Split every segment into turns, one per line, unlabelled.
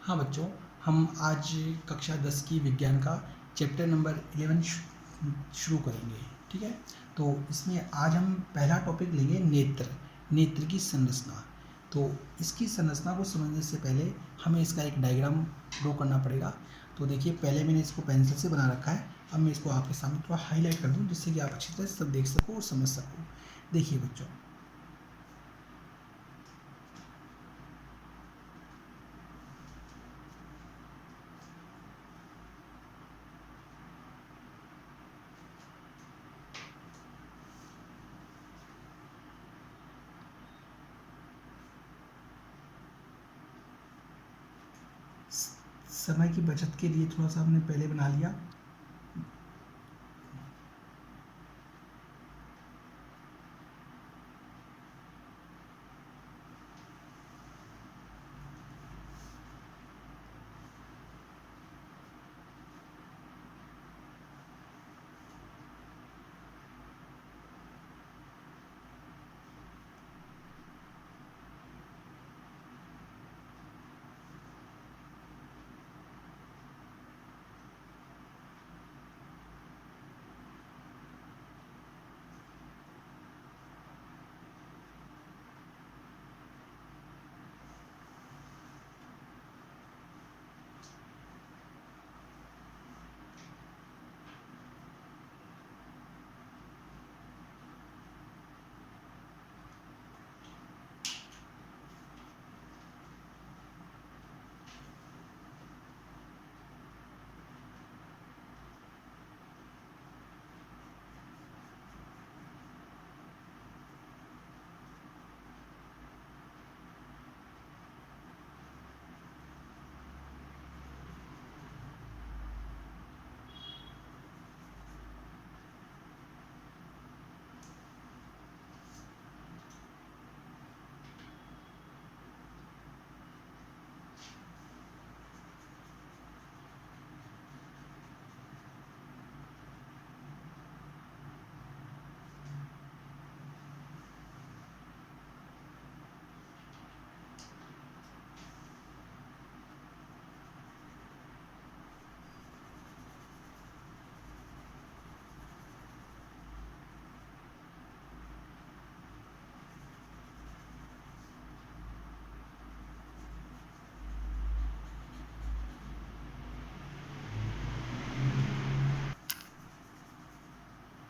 हाँ बच्चों, हम आज कक्षा 10 की विज्ञान का चैप्टर नंबर 11 शुरू करेंगे। ठीक है, तो इसमें आज हम पहला टॉपिक लेंगे नेत्र की संरचना। तो इसकी संरचना को समझने से पहले हमें इसका एक डायग्राम ड्रॉ करना पड़ेगा। तो देखिए, पहले मैंने इसको पेंसिल से बना रखा है। अब मैं इसको आपके सामने थोड़ा हाईलाइट कर दूँ जिससे कि आप अच्छी तरह से सब देख सको और समझ सको। देखिए बच्चों, समय की बचत के लिए थोड़ा सा हमने पहले बना लिया।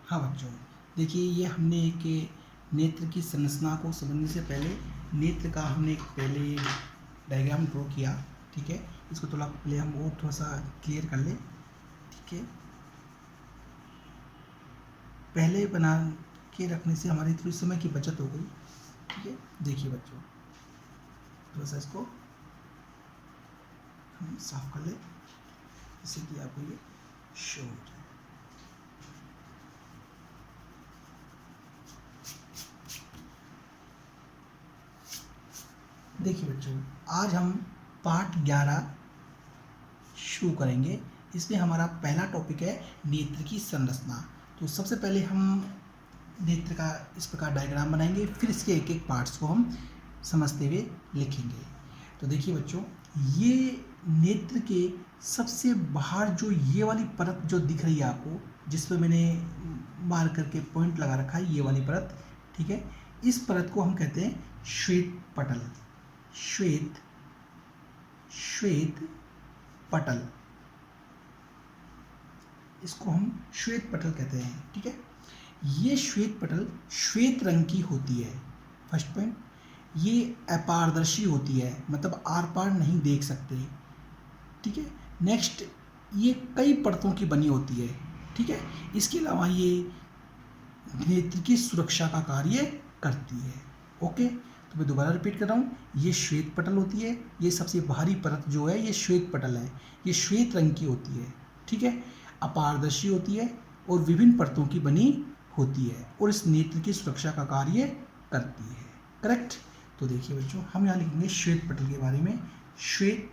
हाँ बच्चों, देखिए, ये हमने एक नेत्र की संरचना को समझने से पहले नेत्र का हमने एक पहले डायग्राम ड्रॉ किया। ठीक है, इसको थोड़ा पहले हम और थोड़ा सा क्लियर कर लें। ठीक है, पहले बना के रखने से हमारी थोड़ी समय की बचत हो गई। ठीक है, देखिए बच्चों, थोड़ा सा इसको हम साफ कर लें जिससे कि आपको ये शो हो जाए। देखिए बच्चों, आज हम पाठ 11 शुरू करेंगे। इसमें हमारा पहला टॉपिक है नेत्र की संरचना। तो सबसे पहले हम नेत्र का इस प्रकार डायग्राम बनाएंगे, फिर इसके एक एक पार्ट्स को हम समझते हुए लिखेंगे। तो देखिए बच्चों, ये नेत्र के सबसे बाहर जो ये वाली परत जो दिख रही है आपको, जिस पर मैंने मार करके पॉइंट लगा रखा है, ये वाली परत। ठीक है, इस परत को हम कहते हैं श्वेत पटल। श्वेत श्वेत पटल, इसको हम श्वेत पटल कहते हैं। ठीक है, ये श्वेत पटल श्वेत रंग की होती है। फर्स्ट पॉइंट, ये अपारदर्शी होती है, मतलब आर पार नहीं देख सकते। ठीक है, नेक्स्ट, ये कई परतों की बनी होती है। ठीक है, इसके अलावा ये नेत्र की सुरक्षा का कार्य करती है। ओके, तो मैं दोबारा रिपीट कर रहा हूँ, ये श्वेत पटल होती है। ये सबसे बाहरी परत जो है ये श्वेत पटल है, ये श्वेत रंग की होती है। ठीक है, अपारदर्शी होती है और विभिन्न परतों की बनी होती है और इस नेत्र की सुरक्षा का कार्य करती है। करेक्ट। तो देखिए बच्चों, हम यहाँ लिखेंगे श्वेत पटल के बारे में। श्वेत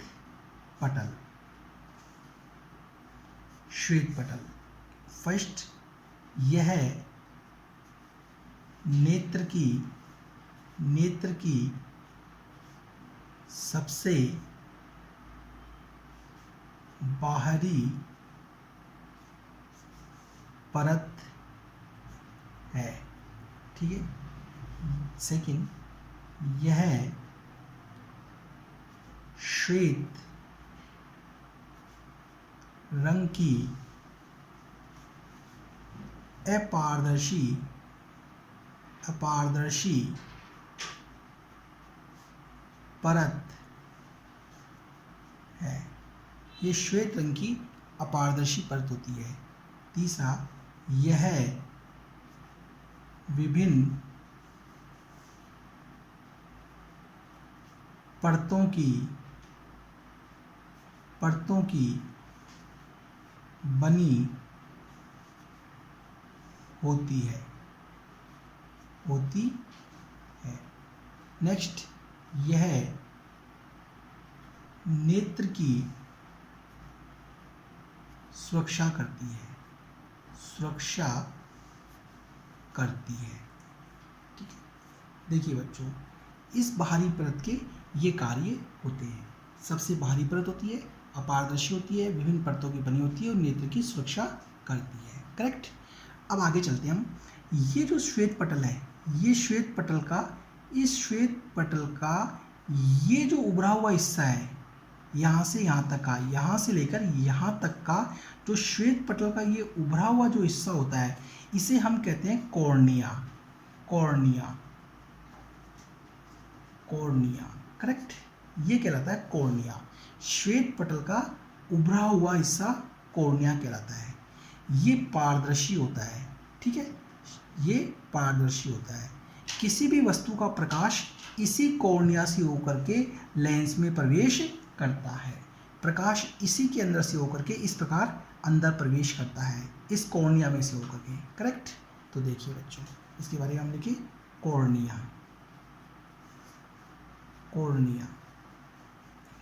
पटल, श्वेत पटल। फर्स्ट, यह नेत्र की सबसे बाहरी परत है, ठीक है। सेकंड, यह श्वेत रंग की अपारदर्शी परत है। ये श्वेत रंग की अपारदर्शी परत होती है। तीसरा, यह विभिन्न परतों की बनी होती है। नेक्स्ट, यह नेत्र की सुरक्षा करती है। ठीक है। देखिए बच्चों, इस बाहरी परत के ये कार्य होते हैं। सबसे बाहरी परत होती है, अपारदर्शी होती है, विभिन्न परतों की बनी होती है और नेत्र की सुरक्षा करती है। करेक्ट। अब आगे चलते हैं हम। ये जो श्वेत पटल है, ये श्वेत पटल का ये जो उभरा हुआ हिस्सा है, यहाँ से यहाँ तक का, यहाँ से लेकर यहाँ तक का जो श्वेत पटल का ये उभरा हुआ जो हिस्सा होता है, इसे हम कहते हैं कॉर्निया। करेक्ट। ये कहलाता है कॉर्निया। श्वेत पटल का उभरा हुआ हिस्सा कॉर्निया कहलाता है। ये पारदर्शी होता है, ठीक है। ये पारदर्शी होता है। किसी भी वस्तु का प्रकाश इसी कॉर्निया से होकर के लेंस में प्रवेश करता है। प्रकाश इसी के अंदर से होकर के इस प्रकार अंदर प्रवेश करता है, इस कॉर्निया में से होकर के। करेक्ट। तो देखिए बच्चों, इसके बारे में हम लिखिए कॉर्निया।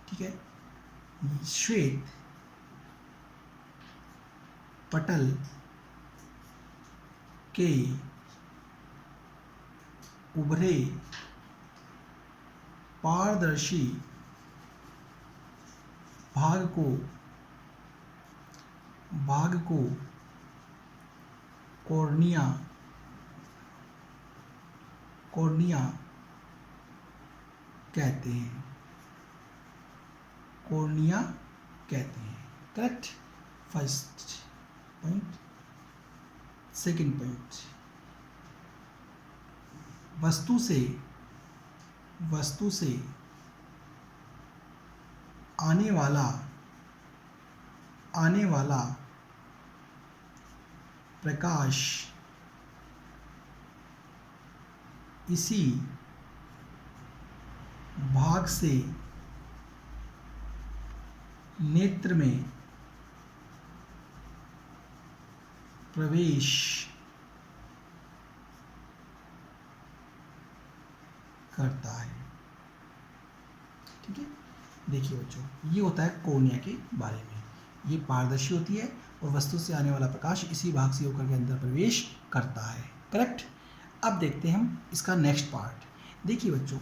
ठीक है। श्वेत पटल के उभरे पारदर्शी भाग को कॉर्निया कहते हैं। Correct. First point. Second point, वस्तु से आने वाला प्रकाश इसी भाग से नेत्र में प्रवेश करता है। ठीक है। देखिए बच्चों, ये होता है कॉर्निया के बारे में। ये पारदर्शी होती है और वस्तु से आने वाला प्रकाश इसी भाग से होकर के अंदर प्रवेश करता है। करेक्ट। अब देखते हैं हम इसका नेक्स्ट पार्ट। देखिए बच्चों,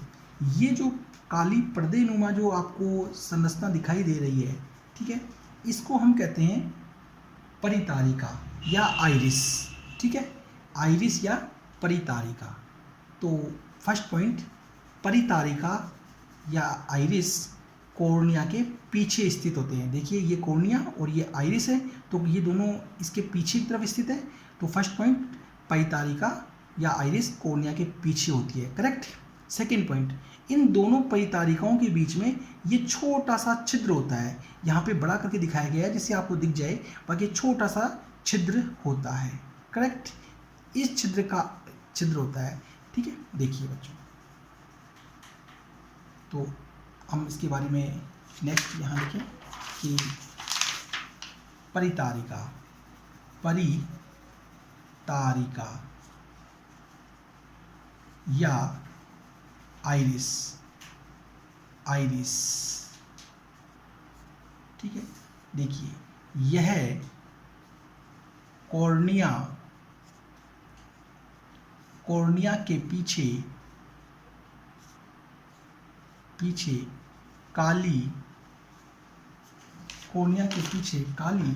ये जो काली पर्दे नुमा जो आपको संरचना दिखाई दे रही है, ठीक है, इसको हम कहते हैं परितारिका या आइरिस। ठीक है, आइरिस या परितारिका। तो फर्स्ट पॉइंट, परितारिका या आइरिस कॉर्निया के पीछे स्थित होते हैं। देखिए, ये कॉर्निया और ये आइरिस है, तो ये दोनों इसके पीछे की तरफ स्थित है। तो फर्स्ट पॉइंट, परितारिका या आइरिस कॉर्निया के पीछे होती है। करेक्ट। सेकेंड पॉइंट, इन दोनों परितारिकाओं के बीच में ये छोटा सा छिद्र होता है। यहाँ पे बड़ा करके दिखाया गया है जिससे आपको दिख जाए, बाकी छोटा सा छिद्र होता है। करेक्ट। इस छिद्र होता है। ठीक है। देखिए बच्चों, तो हम इसके बारे में नेक्स्ट यहाँ लिखें कि परितारिका या आइरिस। ठीक है। देखिए, यह कॉर्निया के पीछे काली कोर्निया के पीछे काली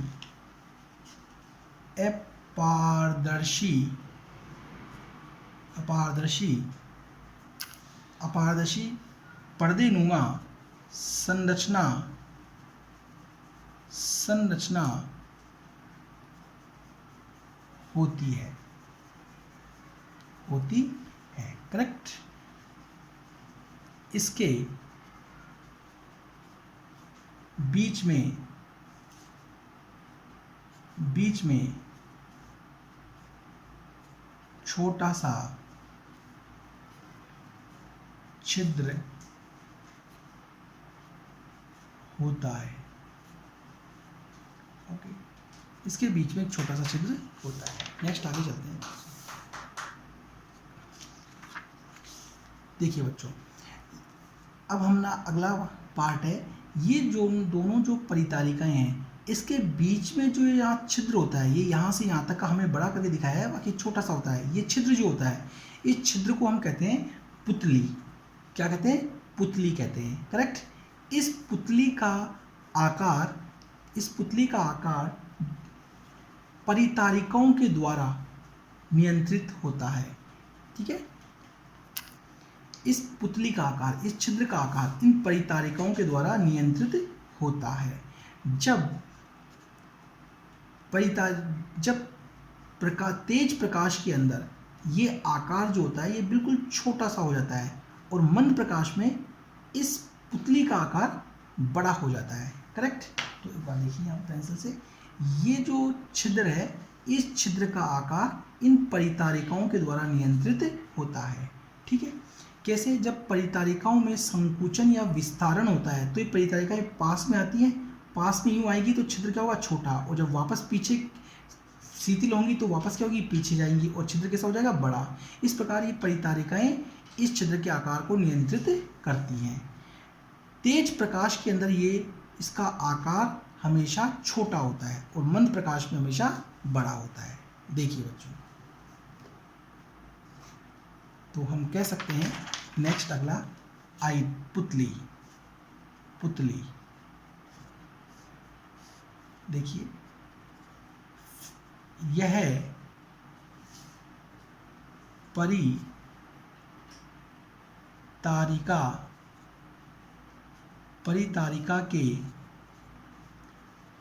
अपारदर्शी अपारदर्शी अपारदर्शी पर्देनुमा संरचना होती है करेक्ट। इसके बीच में छोटा सा छिद्र होता है। ओके, इसके बीच में एक छोटा सा छिद्र होता है। नेक्स्ट आगे चलते हैं। देखिए बच्चों, अब हम ना अगला पार्ट है, ये जो दोनों जो परितालिकाएं हैं इसके बीच में जो यहाँ छिद्र होता है, ये यहाँ से यहाँ तक का हमें बड़ा करके दिखाया है, बाकी छोटा सा होता है। ये छिद्र जो होता है, इस छिद्र को हम कहते हैं पुतली। क्या कहते हैं? पुतली कहते हैं, करेक्ट। इस पुतली का आकार परितारिकाओं के द्वारा नियंत्रित होता है, ठीक है। इस पुतली का आकार, इस छिद्र का आकार इन परितारिकाओं के द्वारा नियंत्रित होता है। जब तेज प्रकाश के अंदर ये आकार जो होता है ये बिल्कुल छोटा सा हो जाता है और मंद प्रकाश में इस पुतली का आकार बड़ा हो जाता है, करेक्ट। तो एक बार देखिए यहाँ पेंसिल से, ये जो छिद्र है इस छिद्र का आकार इन परितारिकाओं के द्वारा नियंत्रित होता है, ठीक है। कैसे? जब परितारिकाओं में संकुचन या विस्तारण होता है तो ये परितारिकाएं पास में आती हैं, पास में यूँ आएगी तो छिद्र क्या होगा? छोटा, और जब वापस पीछे शिथिल होंगी तो वापस क्या होगी? पीछे जाएंगी और छिद्र कैसा हो जाएगा? बड़ा। इस प्रकार ये परितारिकाएं इस छिद्र के आकार को नियंत्रित करती हैं। तेज प्रकाश के अंदर ये इसका आकार हमेशा छोटा होता है और मंद प्रकाश में हमेशा बड़ा होता है। देखिए बच्चों, तो हम कह सकते हैं नेक्स्ट अगला पुतली। देखिए, यह परितारिका के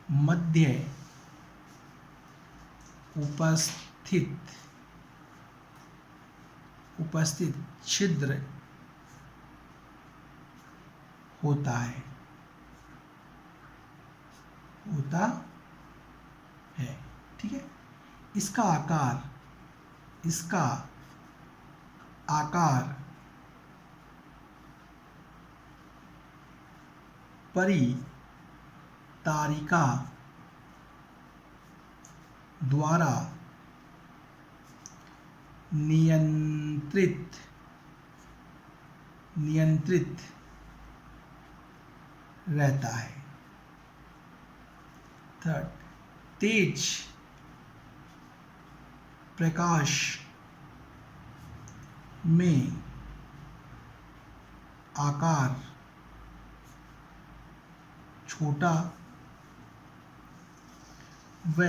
मध्य उपस्थित छिद्र होता है, ठीक है। इसका आकार परितारिका द्वारा नियंत्रित रहता है। थर्ड, तेज प्रकाश में आकार छोटा व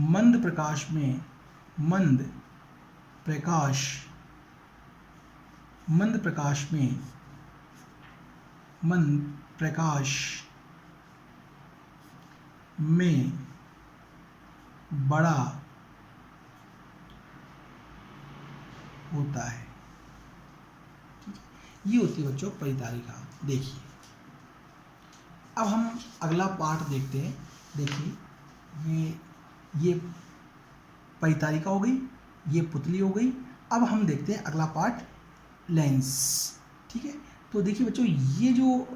मंद प्रकाश में बड़ा होता है। ये होती है बच्चों परितारिका। देखिए, अब हम अगला पार्ट देखते हैं। देखिए, ये परितारिका हो गई, ये पुतली हो गई। अब हम देखते हैं अगला पार्ट, लेंस, ठीक है। तो देखिए बच्चों, ये जो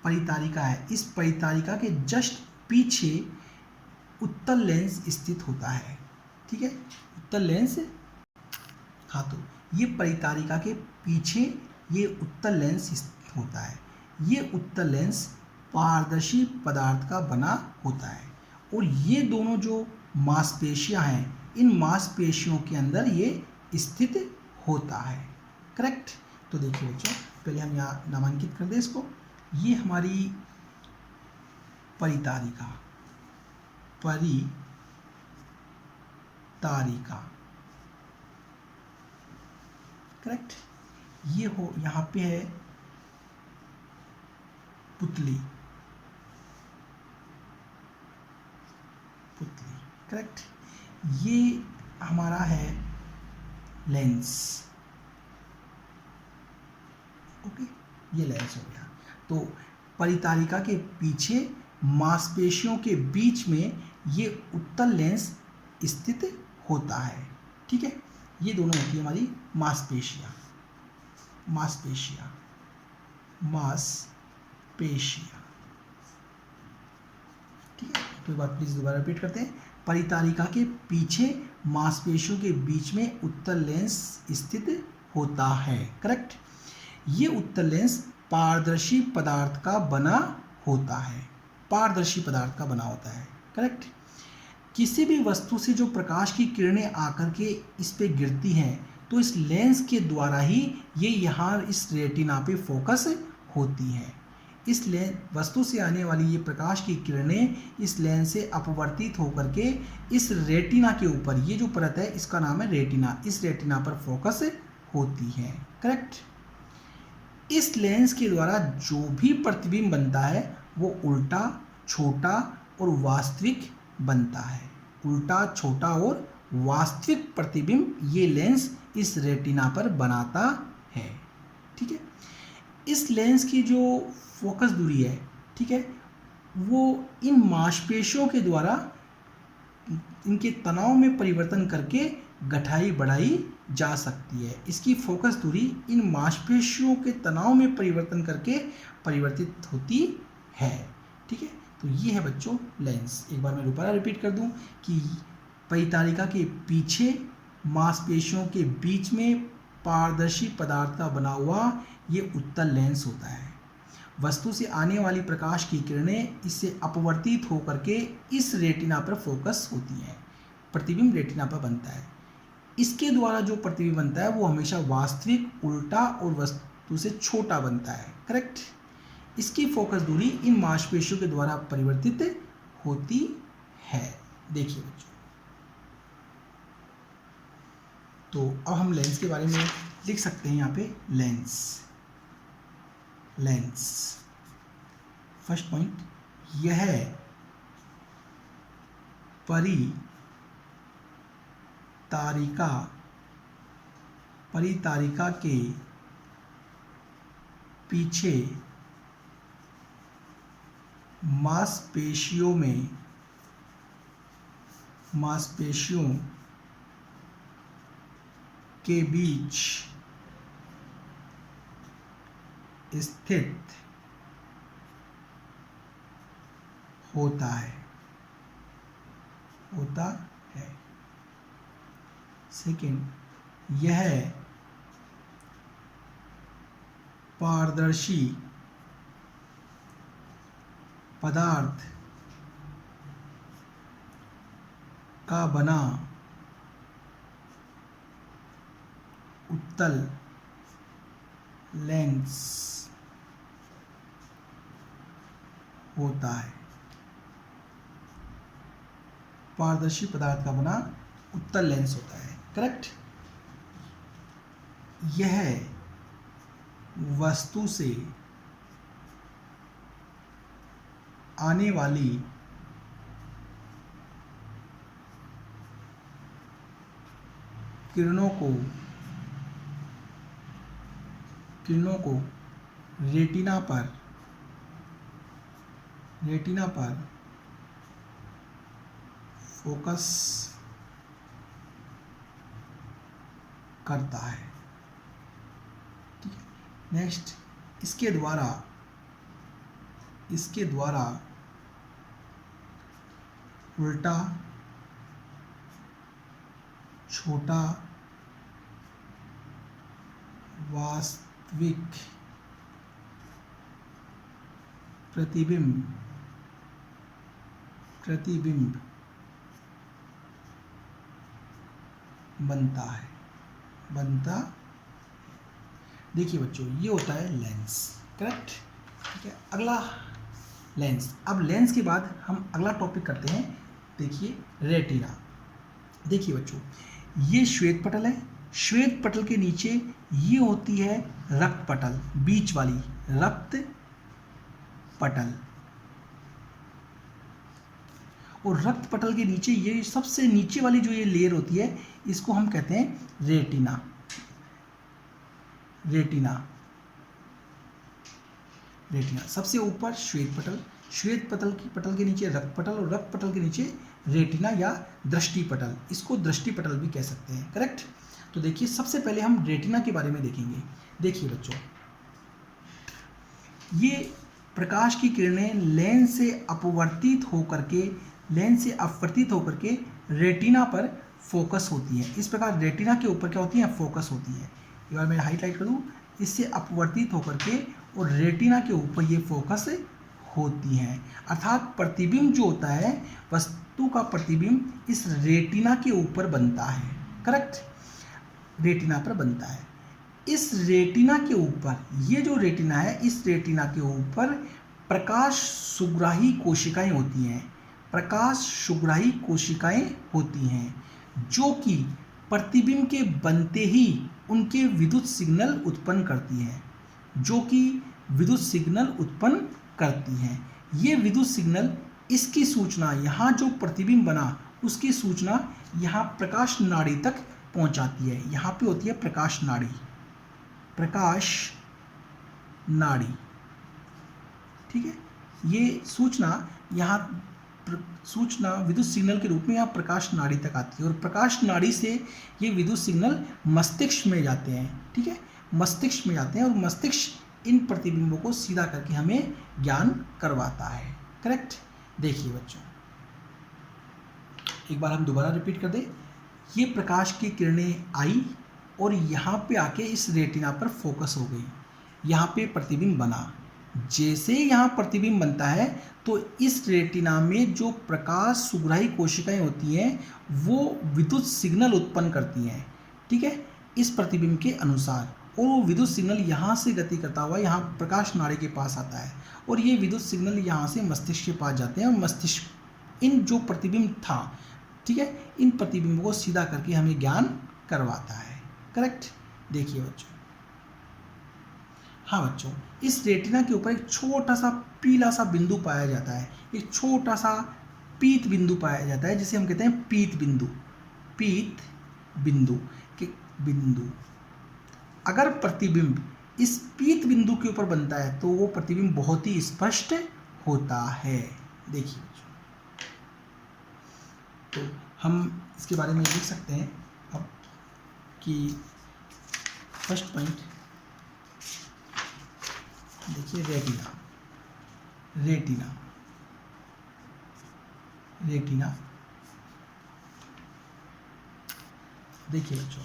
परितारिका है, इस परितारिका के जस्ट पीछे उत्तल लेंस स्थित होता है, ठीक है। उत्तल लेंस, हाँ, तो ये परितारिका के पीछे ये उत्तल लेंस स्थित होता है। ये उत्तल लेंस पारदर्शी पदार्थ का बना होता है और ये दोनों जो मांसपेशियां हैं, इन मांसपेशियों के अंदर ये स्थित होता है, करेक्ट। तो देखिए बच्चों, पहले हम यहाँ नामांकित कर दें इसको। ये हमारी परितारिका, परितारिका, करेक्ट। ये हो यहाँ पे है पुतली, पुतली, करेक्ट। ये हमारा है लेंस, ओके, ये लेंस हो गया। तो परितारिका के पीछे मांसपेशियों के बीच में ये उत्तल लेंस स्थित होता है, ठीक है। ये दोनों होती है हमारी मांसपेशियाँ, मांसपेशियाँ, मांसपेशियाँ, ठीक है। तो एक बार प्लीज दोबारा रिपीट करते हैं। परितारिका के पीछे मांसपेशियों के बीच में उत्तल लेंस स्थित होता है, करेक्ट। ये उत्तल लेंस पारदर्शी पदार्थ का बना होता है, पारदर्शी पदार्थ का बना होता है, करेक्ट। किसी भी वस्तु से जो प्रकाश की किरणें आकर के इस पे गिरती हैं तो इस लेंस के द्वारा ही ये यहाँ इस रेटिना पे फोकस होती हैं। इस वस्तु से आने वाली ये प्रकाश की किरणें इस लेंस से अपवर्तित होकर के इस रेटिना के ऊपर, ये जो परत है इसका नाम है रेटिना, इस रेटिना पर फोकस होती हैं, करेक्ट। इस लेंस के द्वारा जो भी प्रतिबिंब बनता है वो उल्टा, छोटा और वास्तविक बनता है। उल्टा, छोटा और वास्तविक प्रतिबिंब ये लेंस इस रेटिना पर बनाता है, ठीक है। इस लेंस की जो फोकस दूरी है, ठीक है, वो इन मांसपेशियों के द्वारा इनके तनाव में परिवर्तन करके गठाई बढ़ाई जा सकती है। इसकी फोकस दूरी इन मांसपेशियों के तनाव में परिवर्तन करके परिवर्तित होती है, ठीक है। तो ये है बच्चों लेंस। एक बार मैं दोबारा रिपीट कर दूं कि परितारिका के पीछे मांसपेशियों के बीच में पारदर्शी पदार्थ का बना हुआ ये उत्तल लेंस होता है। वस्तु से आने वाली प्रकाश की किरणें इससे अपवर्तित होकर के इस रेटिना पर फोकस होती हैं, प्रतिबिंब रेटिना पर बनता है। इसके द्वारा जो प्रतिबिंब बनता है वो हमेशा वास्तविक, उल्टा और वस्तु से छोटा बनता है, करेक्ट। इसकी फोकस दूरी इन मांसपेशियों के द्वारा परिवर्तित होती है। देखिए बच्चों, तो अब हम लेंस के बारे में लिख सकते हैं यहाँ पे लेंस। लेंस फर्स्ट पॉइंट, यह परितारिका के पीछे मांसपेशियों के बीच स्थित होता है। सेकंड, यह पारदर्शी पदार्थ का बना उत्तल लेंस होता है। पारदर्शी पदार्थ का बना उत्तल लेंस होता है, करेक्ट। यह वस्तु से आने वाली किरणों को रेटिना पर फोकस करता है, ठीक है। नेक्स्ट, इसके द्वारा उल्टा, छोटा, वास्तविक प्रतिबिंब बनता। देखिए बच्चों, ये होता है लेंस, करेक्ट, ठीक है। अगला लेंस। अब लेंस के बाद हम अगला टॉपिक करते हैं, देखिए रेटिना। देखिए बच्चों, ये श्वेत पटल है, श्वेत पटल के नीचे ये होती है रक्त पटल, बीच वाली रक्त पटल, और रक्त पटल के नीचे ये सबसे नीचे वाली जो ये लेयर होती है इसको हम कहते हैं रेटिना। रेटिना, रेटिना सबसे ऊपर श्वेत पटल, श्वेत पटल के नीचे रक्त पटल, और रक्त पटल के नीचे रेटिना या दृष्टि पटल, इसको दृष्टि पटल भी कह सकते हैं, करेक्ट। तो देखिए सबसे पहले हम रेटिना के बारे में देखेंगे। देखिए बच्चों, ये प्रकाश की किरणें लेंस से अपवर्तित होकर के रेटिना पर फोकस होती हैं। इस प्रकार रेटिना के ऊपर क्या होती है, फोकस होती है। एक बार मैं हाईलाइट कर दूं, इससे अपवर्तित होकर के और रेटिना के ऊपर ये फोकस होती हैं। अर्थात प्रतिबिंब जो होता है, वस्तु का प्रतिबिंब इस रेटिना के ऊपर बनता है, करेक्ट, रेटिना पर बनता है। इस रेटिना के ऊपर, ये जो रेटिना है, इस रेटिना के ऊपर प्रकाश सुग्राही कोशिकाएं होती हैं, प्रकाश सुग्राही कोशिकाएं होती हैं, जो कि प्रतिबिंब के बनते ही उनके विद्युत सिग्नल उत्पन्न करती हैं, जो कि विद्युत सिग्नल उत्पन्न करती हैं। ये विद्युत सिग्नल, इसकी सूचना, यहाँ जो प्रतिबिंब बना उसकी सूचना यहाँ प्रकाश नाड़ी तक पहुँचाती है। यहाँ पे होती है प्रकाश नाड़ी, प्रकाश नाड़ी, ठीक है। ये सूचना यहाँ सूचना विद्युत सिग्नल के रूप में यहाँ प्रकाश नाड़ी तक आती है, और प्रकाश नाड़ी से ये विद्युत सिग्नल मस्तिष्क में जाते हैं, ठीक है, मस्तिष्क में जाते हैं, और मस्तिष्क इन प्रतिबिंबों को सीधा करके हमें ज्ञान करवाता है, करेक्ट। देखिए बच्चों, एक बार हम दोबारा रिपीट कर दें। ये प्रकाश की किरणें आई और यहाँ पे आके इस रेटिना पर फोकस हो गई, यहाँ पे प्रतिबिंब बना। जैसे यहाँ प्रतिबिंब बनता है तो इस रेटिना में जो प्रकाश सुग्राही कोशिकाएं होती हैं वो विद्युत सिग्नल उत्पन्न करती हैं, ठीक है, इस प्रतिबिंब के अनुसार, और वो विद्युत सिग्नल यहाँ से गति करता हुआ यहाँ प्रकाश नाड़ी के पास आता है, और ये विद्युत सिग्नल यहाँ से मस्तिष्क के पास जाते हैं, और मस्तिष्क इन जो प्रतिबिंब था, ठीक है, इन प्रतिबिंबों को सीधा करके हमें ज्ञान करवाता है, करेक्ट। देखिए बच्चों, हाँ बच्चों, इस रेटिना के ऊपर एक छोटा सा पीला सा बिंदु पाया जाता है, एक छोटा सा पीत बिंदु पाया जाता है, जिसे हम कहते हैं पीत बिंदु, पीत बिंदु के बिंदु। अगर प्रतिबिंब इस पीत बिंदु के ऊपर बनता है तो वो प्रतिबिंब बहुत ही स्पष्ट होता है। देखिए, तो हम इसके बारे में लिख सकते हैं अब कि फर्स्ट पॉइंट, देखिए रेटिना, रेटिना, रेटिना। देखिए बच्चों,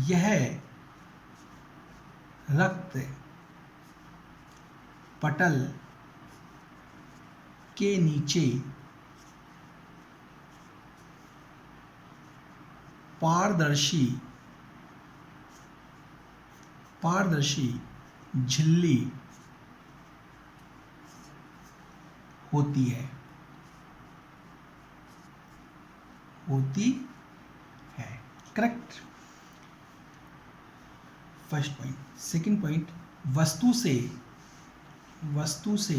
यह रक्त पटल के नीचे पारदर्शी झिल्ली होती है, correct. First point. Second point, वस्तु से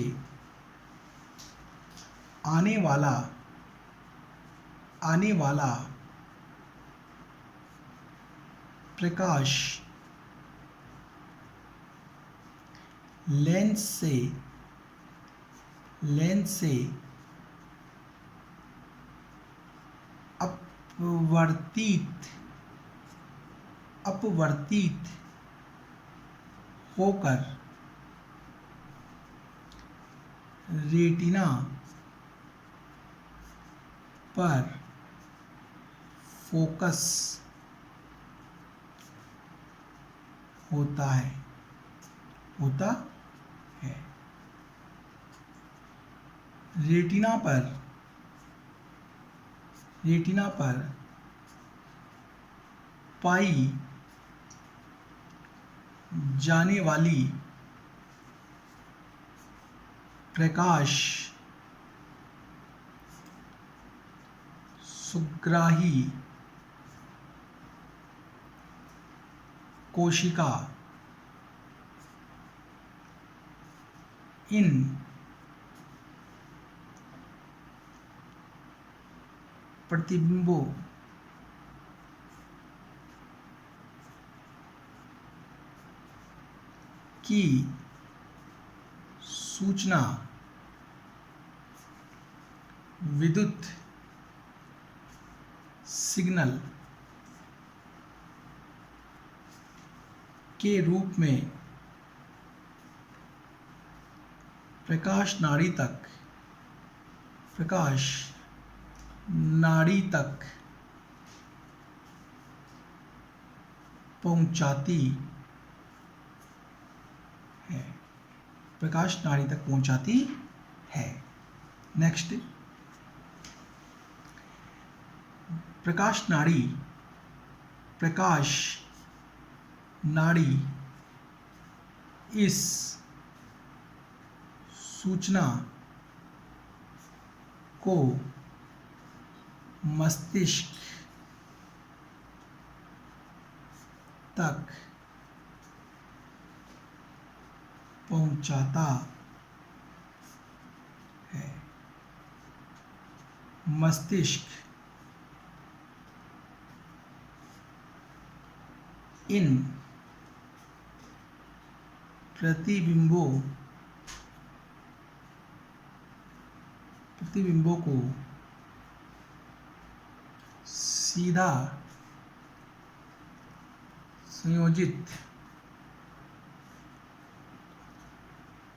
आने वाला प्रकाश लेंस से अपवर्तित होकर रेटिना पर फोकस होता है। रेटिना पर पाई जाने वाली प्रकाश सुग्राही कोशिका इन प्रतिबिंबों की सूचना विद्युत सिग्नल के रूप में प्रकाश नाड़ी तक पहुंचाती है। प्रकाश नाड़ी तक पहुंचाती है। नेक्स्ट, प्रकाश नाड़ी इस सूचना को मस्तिष्क तक पहुंचाता है। मस्तिष्क इन प्रतिबिंबों को सीधा संयोजित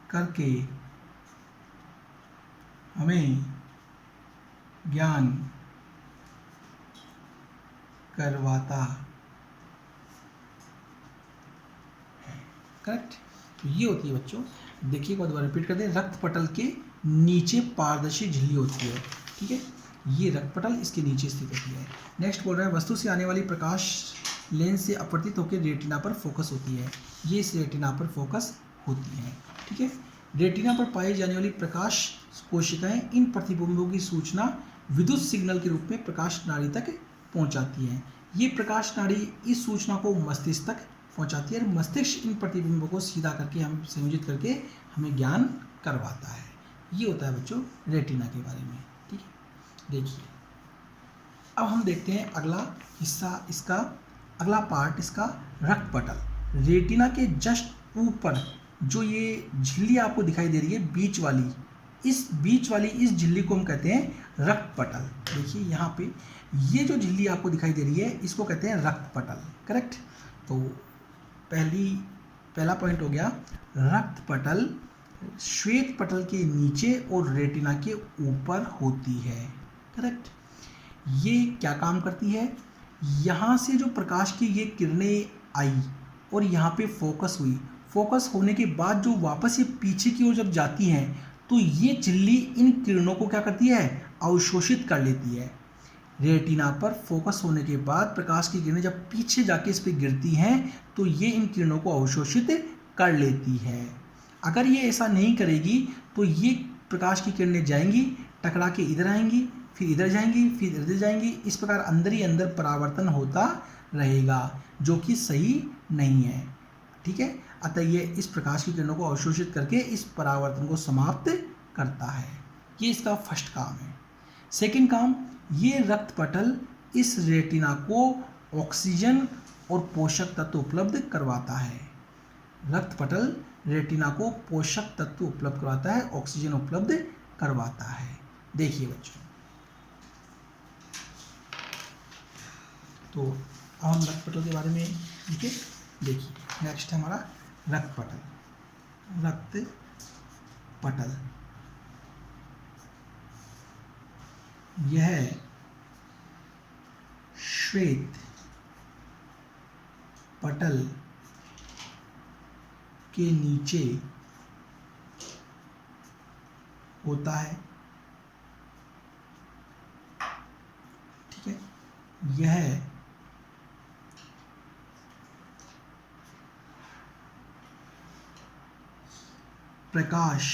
करके हमें ज्ञान करवाता है। करेक्ट। तो ये होती है बच्चों, देखिए एक बार दोबारा रिपीट करते हैं, रक्त पटल के नीचे पारदर्शी झिल्ली होती है। ठीक है, ये रक्त पटल इसके नीचे स्थित होती है। नेक्स्ट बोल रहा है, वस्तु से आने वाली प्रकाश लेंस से अपवर्तित होकर रेटिना पर फोकस होती है। ये इस रेटिना पर फोकस होती है। ठीक है, रेटिना पर पाई जाने वाली प्रकाश कोशिकाएं इन प्रतिबिंबों की सूचना विद्युत सिग्नल के रूप में प्रकाश नाड़ी तक पहुंचाती है। ये प्रकाश नाड़ी इस सूचना को मस्तिष्क तक पहुंचाती है और मस्तिष्क इन प्रतिबिंबों को सीधा करके हम संयोजित करके हमें ज्ञान करवाता है। ये होता है बच्चों रेटिना के बारे में। ठीक है, देखिए अब हम देखते हैं अगला हिस्सा, इसका अगला पार्ट, इसका रक्त पटल। रेटिना के जस्ट ऊपर जो ये झिल्ली आपको दिखाई दे रही है बीच वाली इस झिल्ली को हम कहते हैं रक्त पटल। देखिए यहाँ पे ये जो झिल्ली आपको दिखाई दे रही है इसको कहते हैं रक्त पटल। करेक्ट। तो पहला पॉइंट हो गया, रक्त पटल श्वेत पटल के नीचे और रेटिना के ऊपर होती है। करेक्ट। ये क्या काम करती है, यहाँ से जो प्रकाश की ये किरणें आई और यहाँ पे फोकस हुई, फोकस होने के बाद जो वापस ये पीछे की ओर जब जाती हैं तो ये झिल्ली इन किरणों को क्या करती है, अवशोषित कर लेती है। रेटिना पर फोकस होने के बाद प्रकाश की किरणें जब पीछे जाके इस पर गिरती हैं तो ये इन किरणों को अवशोषित कर लेती है। अगर ये ऐसा नहीं करेगी तो ये प्रकाश की किरणें जाएंगी, टकरा के इधर आएंगी, फिर इधर जाएंगी, फिर इधर जाएंगी। इस प्रकार अंदर ही अंदर परावर्तन होता रहेगा जो कि सही नहीं है। ठीक है, अतः ये इस प्रकाश की किरणों को अवशोषित करके इस परावर्तन को समाप्त करता है। ये इसका फर्स्ट काम है। सेकंड काम, ये रक्त पटल इस रेटिना को ऑक्सीजन और पोषक तत्व उपलब्ध करवाता है। रक्त पटल रेटिना को पोषक तत्व उपलब्ध करवाता है, ऑक्सीजन उपलब्ध करवाता है। देखिए बच्चों, तो अब हम रक्त पटल के बारे में लिखे। देखिए नेक्स्ट है हमारा रक्त पटल। रक्त पटल यह श्वेत पटल के नीचे होता है। ठीक है, यह प्रकाश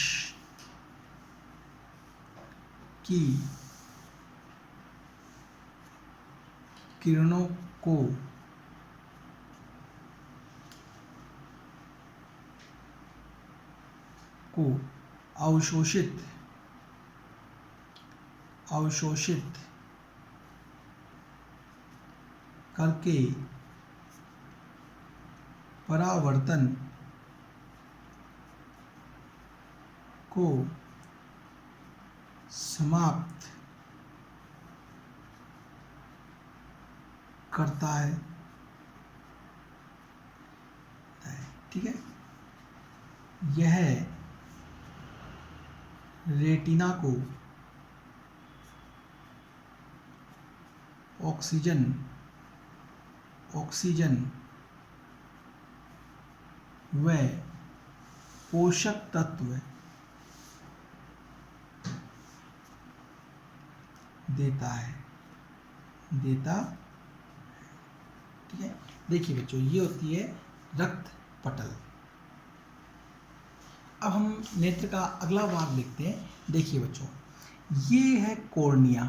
की किरणों को अवशोषित करके परावर्तन को समाप्त करता है। ठीक है, यह रेटिना को ऑक्सीजन व पोषक तत्व देता है। ठीक है, देखिए बच्चों, ये होती है रक्त पटल। अब हम नेत्र का अगला भाग देखते हैं। देखिए बच्चों, ये है कॉर्निया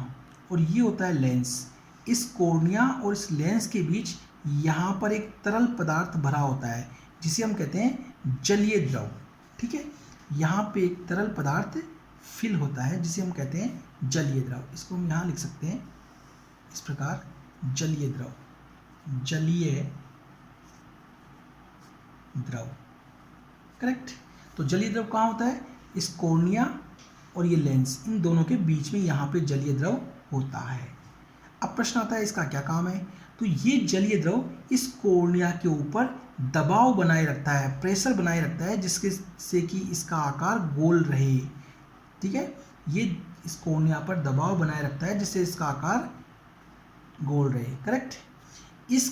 और ये होता है लेंस। इस कॉर्निया और इस लेंस के बीच यहाँ पर एक तरल पदार्थ भरा होता है जिसे हम कहते हैं जलीय द्रव। ठीक है, यहाँ पे एक तरल पदार्थ फिल होता है जिसे हम कहते हैं जलीय द्रव। इसको हम यहाँ लिख सकते हैं इस प्रकार, जलीय द्रव। करेक्ट। तो जलीय द्रव कहाँ होता है? इस कॉर्निया और ये लेंस, इन दोनों के बीच में यहाँ पे जलीय द्रव होता है। अब प्रश्न आता है इसका क्या काम है? तो ये जलीय द्रव इस कॉर्निया के ऊपर दबाव बनाए रखता है, प्रेशर बनाए रखता है, जिसके से कि इसका आकार गोल रहे। ठीक है, ये इस कॉर्निया पर दबाव बनाए रखता है जिससे इसका आकार गोल रहे। करेक्ट। इस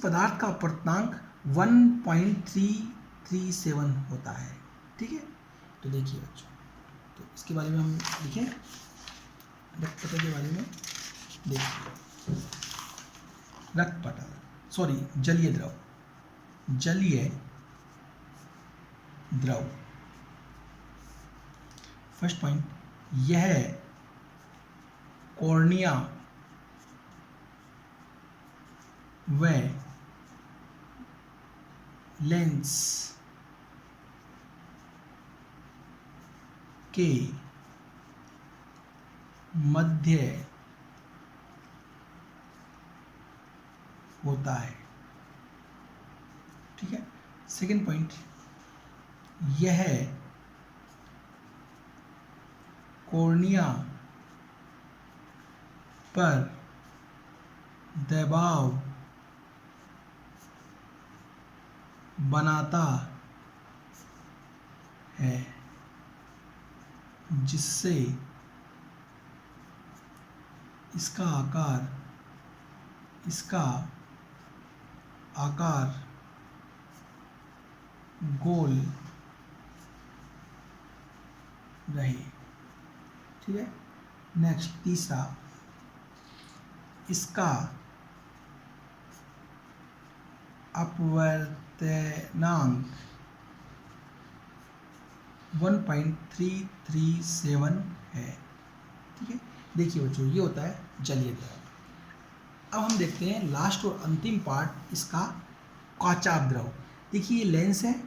पदार्थ का अपर्तनांक 1.337 होता है। ठीक है, तो देखिए बच्चों, तो इसके बारे में हम लिखें, रक्त पटल के बारे में देखिए। रक्त पटल, सॉरी, जलीय द्रव। फर्स्ट पॉइंट, यह कॉर्निया व लेंस के मध्य होता है। ठीक है। सेकेंड पॉइंट, यह कॉर्निया पर दबाव बनाता है जिससे इसका आकार गोल रहे। ठीक है। नेक्स्ट, तीसरा, इसका अपवर्तनांक 1.337 है। ठीक है, देखिए बच्चों, ये होता है जलीय द्रव। अब हम देखते हैं लास्ट और अंतिम पार्ट इसका, काचाभ द्रव। देखिए, ये लेंस है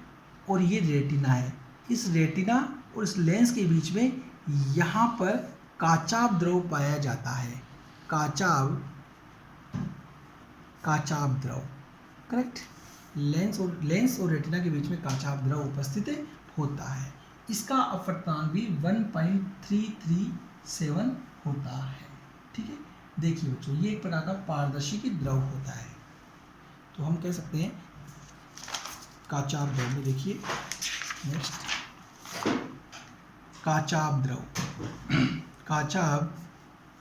और ये रेटिना है। इस रेटिना और इस लेंस के बीच में यहाँ पर काचाभ द्रव पाया जाता है। काचाभ द्रव। करेक्ट। लेंस और रेटिना के बीच में काचाभ द्रव उपस्थित होता है। इसका अपवर्तनांक भी 1.337 होता है। ठीक है, देखिए बच्चों, ये एक प्रकार का पारदर्शी की द्रव होता है। तो हम कह सकते हैं काचाभ द्रव में, देखिए नेक्स्ट, काचाभ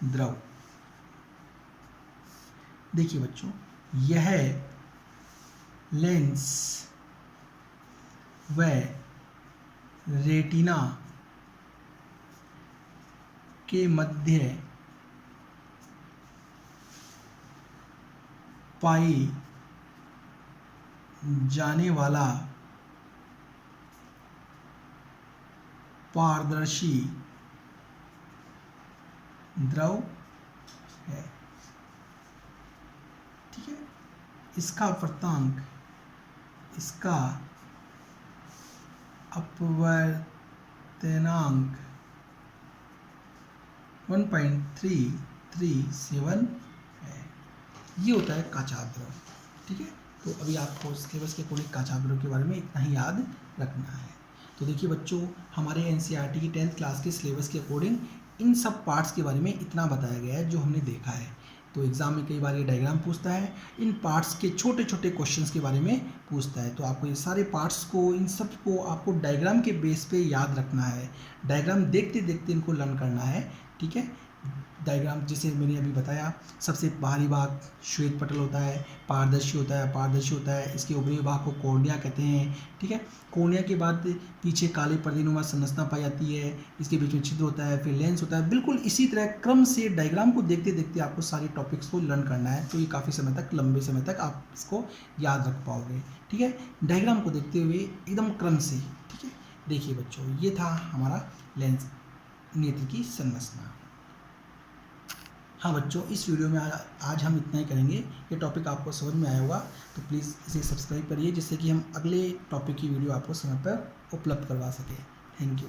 द्रव। देखिए बच्चों, यह लेंस व रेटिना के मध्य पाए जाने वाला पारदर्शी द्रव है, ठीक है। इसका अपवर्तनांक, इसका अपवर्तनांक 1.337 है। ये होता है काचाभ द्रव, ठीक है। तो अभी आपको सिलेबस के अकॉर्डिंग काचाभ द्रव के बारे में इतना ही याद रखना है। तो देखिए बच्चों, हमारे एनसीईआरटी की 10th क्लास के सिलेबस के अकॉर्डिंग इन सब पार्ट्स के बारे में इतना बताया गया है जो हमने देखा है। तो एग्ज़ाम में कई बार ये डायग्राम पूछता है, इन पार्ट्स के छोटे छोटे क्वेश्चंस के बारे में पूछता है। तो आपको ये सारे पार्ट्स को, इन सब को आपको डायग्राम के बेस पे याद रखना है। डायग्राम देखते देखते इनको लर्न करना है, ठीक है। डायग्राम जैसे मैंने अभी बताया, सबसे बाहरी भाग श्वेत पटल होता है, पारदर्शी होता है, पारदर्शी होता है। इसके ऊपरी भाग को कॉर्निया कहते हैं, ठीक है। कॉर्निया के बाद पीछे काले पर्दीनुमा संरचना पाई जाती है, इसके बीच में छिद्र होता है, फिर लेंस होता है। बिल्कुल इसी तरह क्रम से डायग्राम को देखते देखते आपको सारे टॉपिक्स को लर्न करना है। तो ये काफ़ी समय तक, लंबे समय तक आप इसको याद रख पाओगे, ठीक है। डायग्राम को देखते हुए एकदम क्रम से, ठीक है। देखिए बच्चों, ये था हमारा लेंस, नेत्र की संरचना। हाँ बच्चों, इस वीडियो में आज हम इतना ही करेंगे। ये टॉपिक आपको समझ में आया होगा, तो प्लीज़ इसे सब्सक्राइब करिए, जिससे कि हम अगले टॉपिक की वीडियो आपको समय पर उपलब्ध करवा सकें। Thank you.